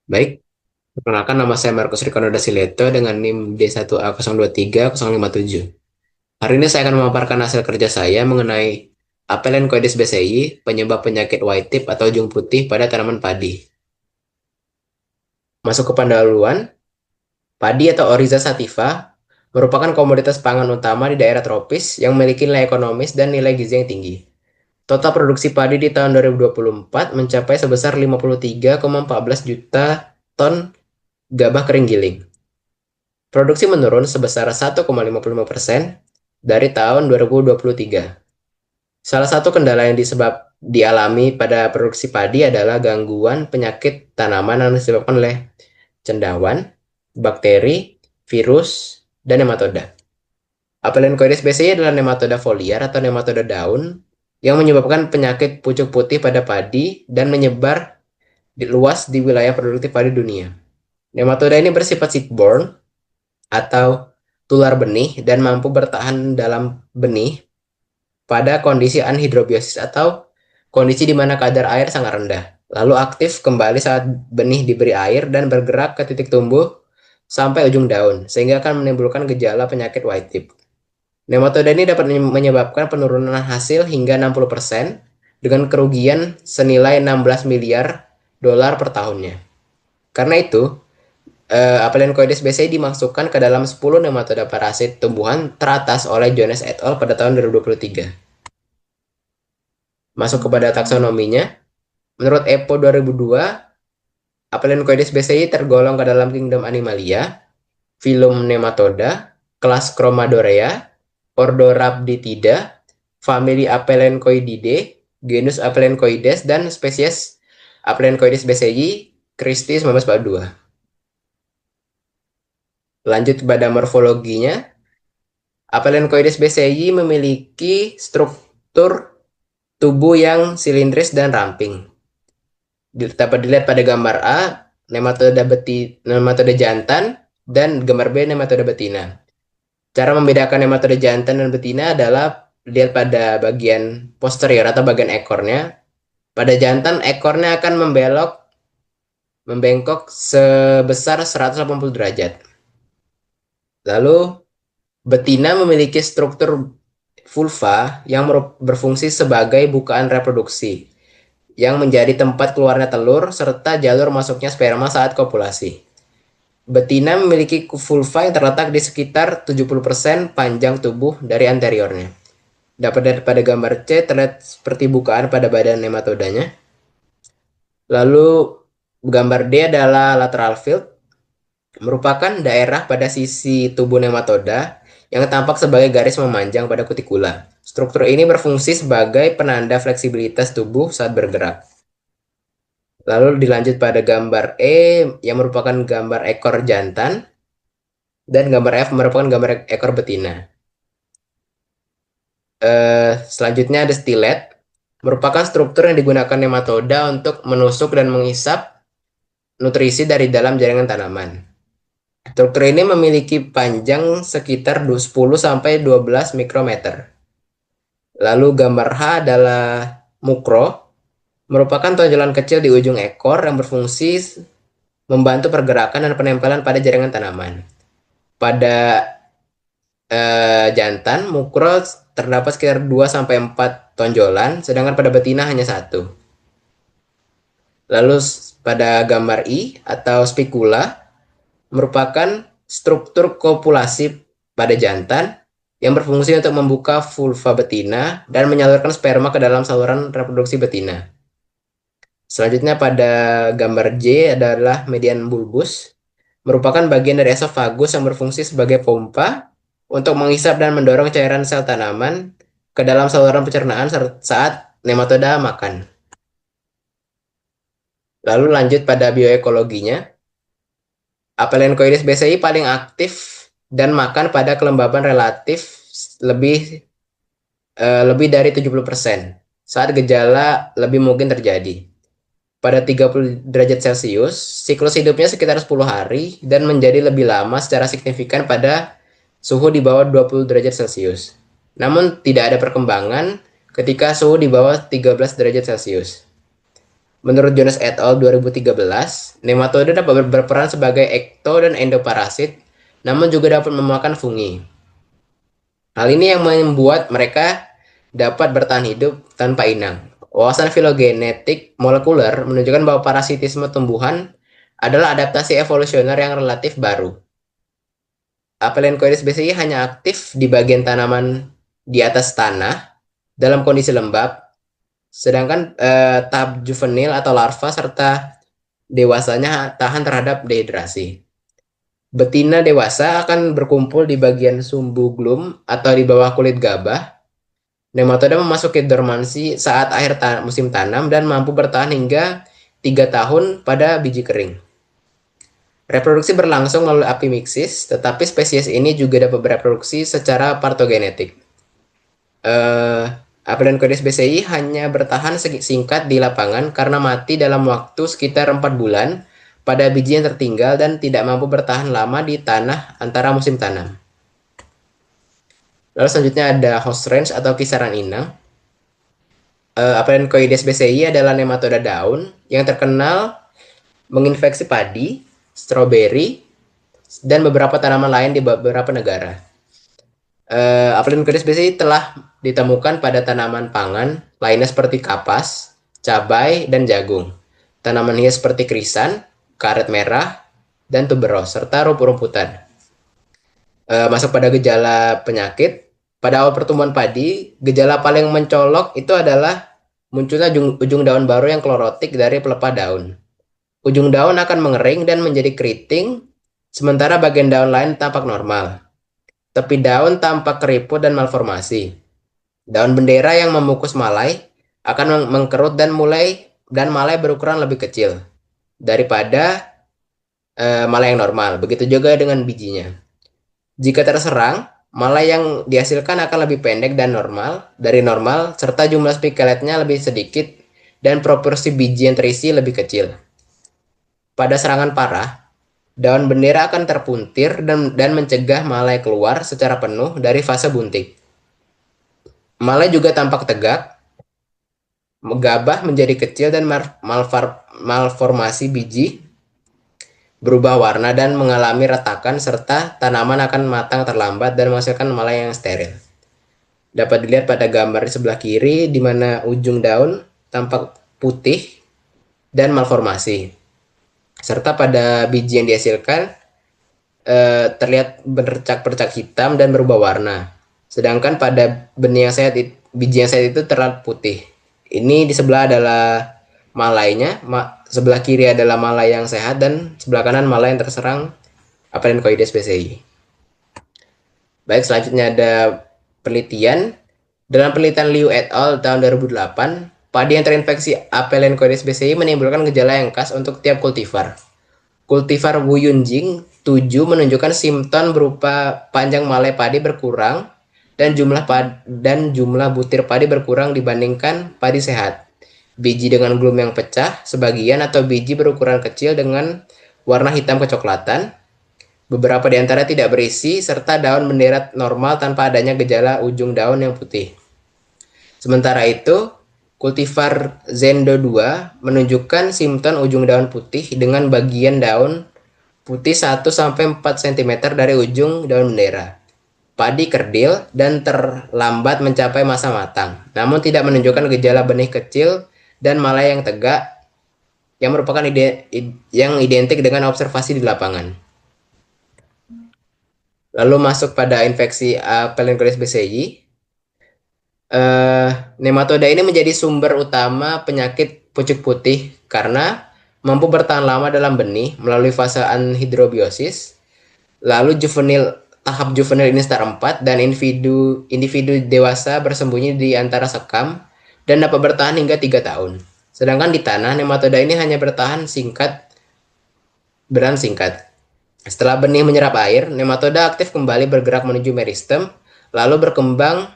Baik, perkenalkan nama saya Markus Ricardo Dasileto dengan NIM D1A023-057. Hari ini saya akan memaparkan hasil kerja saya mengenai Apelin-Coides BCI, penyebab penyakit white tip atau ujung putih pada tanaman padi. Masuk ke pendahuluan, padi atau Oryza sativa merupakan komoditas pangan utama di daerah tropis yang memiliki nilai ekonomis dan nilai gizi yang tinggi. Total produksi padi di tahun 2024 mencapai sebesar 53,14 juta ton gabah kering giling. Produksi menurun sebesar 1,55% dari tahun 2023. Salah satu kendala yang dialami pada produksi padi adalah gangguan penyakit tanaman yang disebabkan oleh cendawan, bakteri, virus, dan nematoda. Apelin-Coides BCI adalah nematoda foliar atau nematoda daun yang menyebabkan penyakit pucuk putih pada padi dan menyebar luas di wilayah produktif padi dunia. Nematoda ini bersifat seedborne atau tular benih dan mampu bertahan dalam benih pada kondisi anhidrobiosis atau kondisi di mana kadar air sangat rendah. Lalu aktif kembali saat benih diberi air dan bergerak ke titik tumbuh sampai ujung daun, sehingga akan menimbulkan gejala penyakit white tip. Nematoda ini dapat menyebabkan penurunan hasil hingga 60% dengan kerugian senilai 16 miliar dolar per tahunnya. Karena itu, Apelin-Coides BCI dimasukkan ke dalam 10 nematoda parasit tumbuhan teratas oleh Jones et al. Pada tahun 2023. Masuk kepada taksonominya, menurut EPO 2002, Apelin-Coides BCI tergolong ke dalam kingdom Animalia, filum Nematoda, kelas Chromadorea, ordo Rhabditida, famili Apelin-Coididae, genus Apelin-Coides, dan spesies Apelin-Coides BCI Christie 1942. Lanjut pada morfologinya, Apelin-Coides BCI memiliki struktur tubuh yang silindris dan ramping. Dapat dilihat pada gambar A, nematoda jantan, dan gambar B, nematoda betina. Cara membedakan nematoda jantan dan betina adalah lihat pada bagian posterior atau bagian ekornya. Pada jantan, ekornya akan membengkok sebesar 180 derajat. Lalu, betina memiliki struktur vulva yang berfungsi sebagai bukaan reproduksi, yang menjadi tempat keluarnya telur serta jalur masuknya sperma saat kopulasi. Betina memiliki vulva yang terletak di sekitar 70% panjang tubuh dari anteriornya. Dapat dilihat pada gambar C, terlihat seperti bukaan pada badan nematodanya. Lalu gambar D adalah lateral field, merupakan daerah pada sisi tubuh nematoda yang tampak sebagai garis memanjang pada kutikula. Struktur ini berfungsi sebagai penanda fleksibilitas tubuh saat bergerak. Lalu dilanjut pada gambar E yang merupakan gambar ekor jantan dan gambar F merupakan gambar ekor betina. Selanjutnya ada stilet, merupakan struktur yang digunakan nematoda untuk menusuk dan menghisap nutrisi dari dalam jaringan tanaman. Struktur ini memiliki panjang sekitar 10-12 mikrometer. Lalu gambar H adalah mukro, merupakan tonjolan kecil di ujung ekor yang berfungsi membantu pergerakan dan penempelan pada jaringan tanaman. Pada jantan, mukro terdapat sekitar 2-4 tonjolan, sedangkan pada betina hanya satu. Lalu pada gambar I atau spicula, merupakan struktur kopulasi pada jantan yang berfungsi untuk membuka vulva betina dan menyalurkan sperma ke dalam saluran reproduksi betina. Selanjutnya pada gambar J adalah median bulbus, merupakan bagian dari esofagus yang berfungsi sebagai pompa untuk menghisap dan mendorong cairan sel tanaman ke dalam saluran pencernaan saat nematoda makan. Lalu lanjut pada bioekologinya, Apelin-Coides BCI paling aktif dan makan pada kelembaban relatif lebih dari 70% saat gejala lebih mungkin terjadi. Pada 30 derajat Celcius, siklus hidupnya sekitar 10 hari dan menjadi lebih lama secara signifikan pada suhu di bawah 20 derajat Celcius. Namun tidak ada perkembangan ketika suhu di bawah 13 derajat Celcius. Menurut Jones et al. 2013, nematode dapat berperan sebagai ekto dan endoparasit, namun juga dapat memakan fungi. Hal ini yang membuat mereka dapat bertahan hidup tanpa inang. Wawasan filogenetik molekuler menunjukkan bahwa parasitisme tumbuhan adalah adaptasi evolusioner yang relatif baru. Aphelencoides BCI hanya aktif di bagian tanaman di atas tanah dalam kondisi lembab, sedangkan tahap juvenil atau larva serta dewasanya tahan terhadap dehidrasi. Betina dewasa akan berkumpul di bagian sumbu glum atau di bawah kulit gabah. Nematode memasuki dormansi saat akhir musim tanam dan mampu bertahan hingga 3 tahun pada biji kering. Reproduksi berlangsung melalui apimixis, tetapi spesies ini juga dapat bereproduksi secara partogenetik. Aphelencoides BCI hanya bertahan singkat di lapangan karena mati dalam waktu sekitar 4 bulan pada biji yang tertinggal dan tidak mampu bertahan lama di tanah antara musim tanam. Lalu selanjutnya ada host range atau kisaran inang. Aphelencoides BCI adalah nematoda daun yang terkenal menginfeksi padi, stroberi, dan beberapa tanaman lain di beberapa negara. Aphelencoides BCI telah ditemukan pada tanaman pangan lainnya seperti kapas, cabai, dan jagung. Tanaman hias seperti krisan, karet merah, dan tuberos, serta rumput-rumputan. Masuk pada gejala penyakit. Pada awal pertumbuhan padi, gejala paling mencolok itu adalah munculnya ujung daun baru yang klorotik dari pelepah daun. Ujung daun akan mengering dan menjadi keriting, sementara bagian daun lain tampak normal. Tepi daun tampak keriput dan malformasi. Daun bendera yang memukus malai akan mengkerut dan malai berukuran lebih kecil daripada malai yang normal. Begitu juga dengan bijinya. Jika terserang, malai yang dihasilkan akan lebih pendek dari normal, serta jumlah spikeletnya lebih sedikit dan proporsi biji yang terisi lebih kecil. Pada serangan parah, daun bendera akan terpuntir dan mencegah malai keluar secara penuh dari fase bunting. Malai juga tampak tegak, gabah menjadi kecil dan malformasi biji berubah warna dan mengalami retakan, serta tanaman akan matang terlambat dan menghasilkan malai yang steril. Dapat dilihat pada gambar di sebelah kiri di mana ujung daun tampak putih dan malformasi. Serta pada biji yang dihasilkan terlihat bercak-bercak hitam dan berubah warna. Sedangkan pada biji yang sehat itu terlihat putih. Ini di sebelah adalah malainya, sebelah kiri adalah malai yang sehat dan sebelah kanan malai yang terserang Aphelencoides BCI. Baik, selanjutnya ada penelitian. Dalam penelitian Liu et al. Tahun 2008, padi yang terinfeksi Aphelencoides BCI menimbulkan gejala yang khas untuk tiap kultivar. Kultivar Wuyunjing 7 menunjukkan simptom berupa panjang malai padi berkurang dan jumlah butir padi berkurang dibandingkan padi sehat. Biji dengan glum yang pecah sebagian atau biji berukuran kecil dengan warna hitam kecoklatan. Beberapa di antara tidak berisi serta daun bendera normal tanpa adanya gejala ujung daun yang putih. Sementara itu, kultivar Zendo 2 menunjukkan simptom ujung daun putih dengan bagian daun putih 1-4 cm dari ujung daun bendera. Padi kerdil dan terlambat mencapai masa matang, namun tidak menunjukkan gejala benih kecil dan malai yang tegak yang merupakan yang identik dengan observasi di lapangan. Lalu masuk pada infeksi Aphelencoides BCI. Nematoda ini menjadi sumber utama penyakit pucuk putih karena mampu bertahan lama dalam benih melalui fase anhidrobiosis. Lalu tahap juvenil ini stadium 4 dan individu dewasa bersembunyi di antara sekam dan dapat bertahan hingga 3 tahun. Sedangkan di tanah, nematoda ini hanya bertahan singkat. Setelah benih menyerap air, nematoda aktif kembali bergerak menuju meristem, lalu berkembang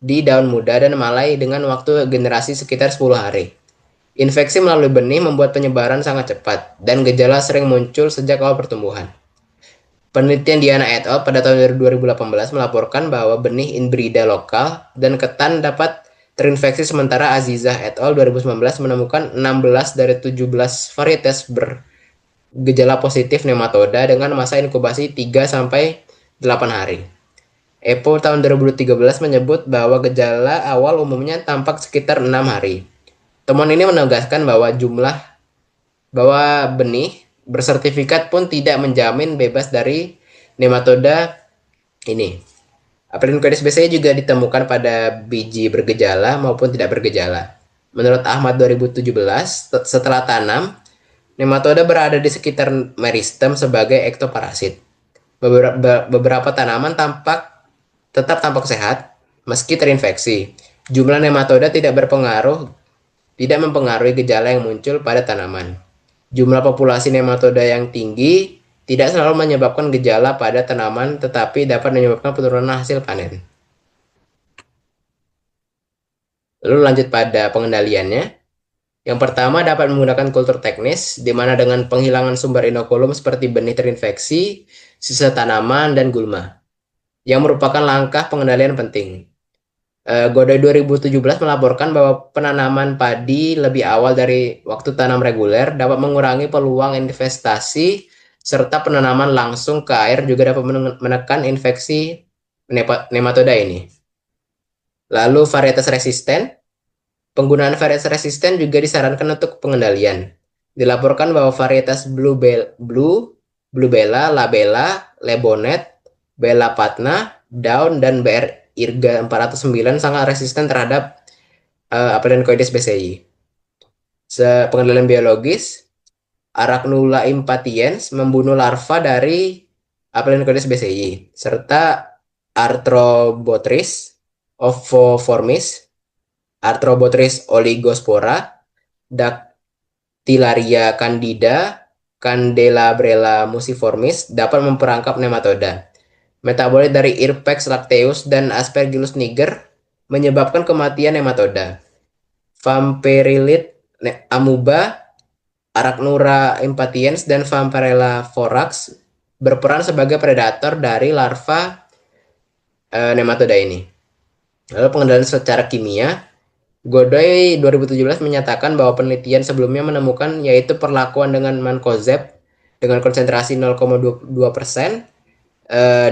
di daun muda dan malai dengan waktu generasi sekitar 10 hari. Infeksi melalui benih membuat penyebaran sangat cepat, dan gejala sering muncul sejak awal pertumbuhan. Penelitian Diana et al. Pada tahun 2018 melaporkan bahwa benih inbrida lokal dan ketan dapat terinfeksi, sementara Azizah et al. 2019 menemukan 16 dari 17 varietas bergejala positif nematoda dengan masa inkubasi 3 sampai 8 hari. EPO tahun 2013 menyebut bahwa gejala awal umumnya tampak sekitar 6 hari. Temuan ini menegaskan bahwa benih bersertifikat pun tidak menjamin bebas dari nematoda ini. Apelin-Coedes BCI juga ditemukan pada biji bergejala maupun tidak bergejala. Menurut Ahmad 2017, setelah tanam, nematoda berada di sekitar meristem sebagai ektoparasit. Beberapa tanaman tetap tampak sehat meski terinfeksi. Jumlah nematoda tidak mempengaruhi gejala yang muncul pada tanaman. Jumlah populasi nematoda yang tinggi tidak selalu menyebabkan gejala pada tanaman, tetapi dapat menyebabkan penurunan hasil panen. Lalu lanjut pada pengendaliannya. Yang pertama, dapat menggunakan kultur teknis, di mana dengan penghilangan sumber inokulum seperti benih terinfeksi, sisa tanaman, dan gulma, yang merupakan langkah pengendalian penting. Godoy 2017 melaporkan bahwa penanaman padi lebih awal dari waktu tanam reguler dapat mengurangi peluang investasi, serta penanaman langsung ke air juga dapat menekan infeksi nematoda ini. Lalu varietas resisten. Penggunaan varietas resisten juga disarankan untuk pengendalian. Dilaporkan bahwa varietas Blue Bella, Labella, Lebonet, Bella Patna, Daun, dan BR Irga 409 sangat resisten terhadap Apeliocoides BCI. Pengendalian biologis, Arachnula impatiens membunuh larva dari Apeliocoides BCI, serta Arthrobotrys ovoformis, Arthrobotrys oligospora, Dactylaria candida, Candelabrella musiformis dapat memperangkap nematoda. Metabolit dari Irpex lacteus dan Aspergillus niger menyebabkan kematian nematoda. Vamperilit amuba, Arachnura impatiens, dan Vampirella thorax berperan sebagai predator dari larva nematoda ini. Lalu pengendalian secara kimia. Godoy 2017 menyatakan bahwa penelitian sebelumnya menemukan yaitu perlakuan dengan mancozeb dengan konsentrasi 0,2%,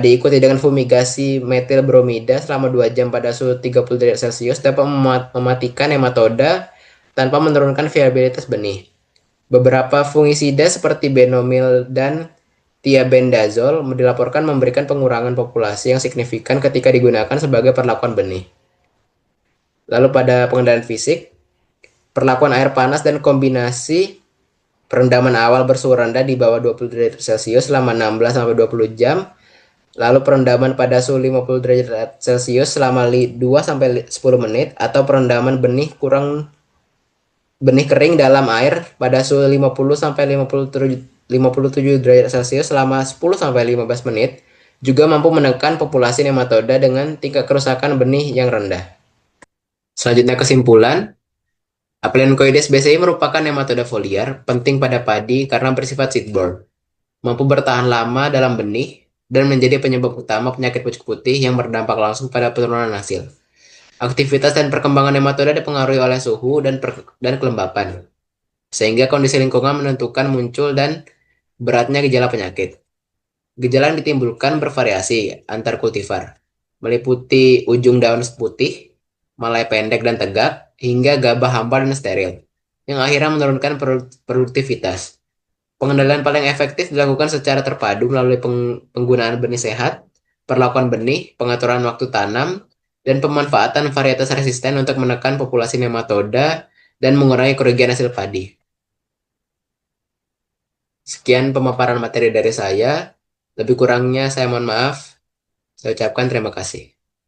diikuti dengan fumigasi metil bromida selama 2 jam pada suhu 30 derajat Celcius dapat mematikan nematoda tanpa menurunkan viabilitas benih. Beberapa fungisida seperti benomil dan thiabendazole dilaporkan memberikan pengurangan populasi yang signifikan ketika digunakan sebagai perlakuan benih. Lalu pada pengendalian fisik, perlakuan air panas dan kombinasi perendaman awal bersuhu rendah di bawah 20 derajat Celcius selama 16-20 jam, lalu perendaman pada suhu 50 derajat Celcius selama 2-10 menit, atau perendaman benih kering dalam air pada suhu 50-57 derajat Celcius selama 10-15 menit, juga mampu menekan populasi nematoda dengan tingkat kerusakan benih yang rendah. Selanjutnya kesimpulan, Apeliocoides BCI merupakan nematoda foliar penting pada padi karena bersifat seedborne, mampu bertahan lama dalam benih, dan menjadi penyebab utama penyakit pucuk putih yang berdampak langsung pada penurunan hasil. Aktivitas dan perkembangan nematoda dipengaruhi oleh suhu dan kelembapan, sehingga kondisi lingkungan menentukan muncul dan beratnya gejala penyakit. Gejala yang ditimbulkan bervariasi antar kultivar, meliputi ujung daun putih, malai pendek dan tegak, hingga gabah hambar dan steril, yang akhirnya menurunkan produktivitas. Pengendalian paling efektif dilakukan secara terpadu melalui penggunaan benih sehat, perlakuan benih, pengaturan waktu tanam, dan pemanfaatan varietas resisten untuk menekan populasi nematoda dan mengurangi kerugian hasil padi. Sekian pemaparan materi dari saya. Lebih kurangnya saya mohon maaf. Saya ucapkan terima kasih.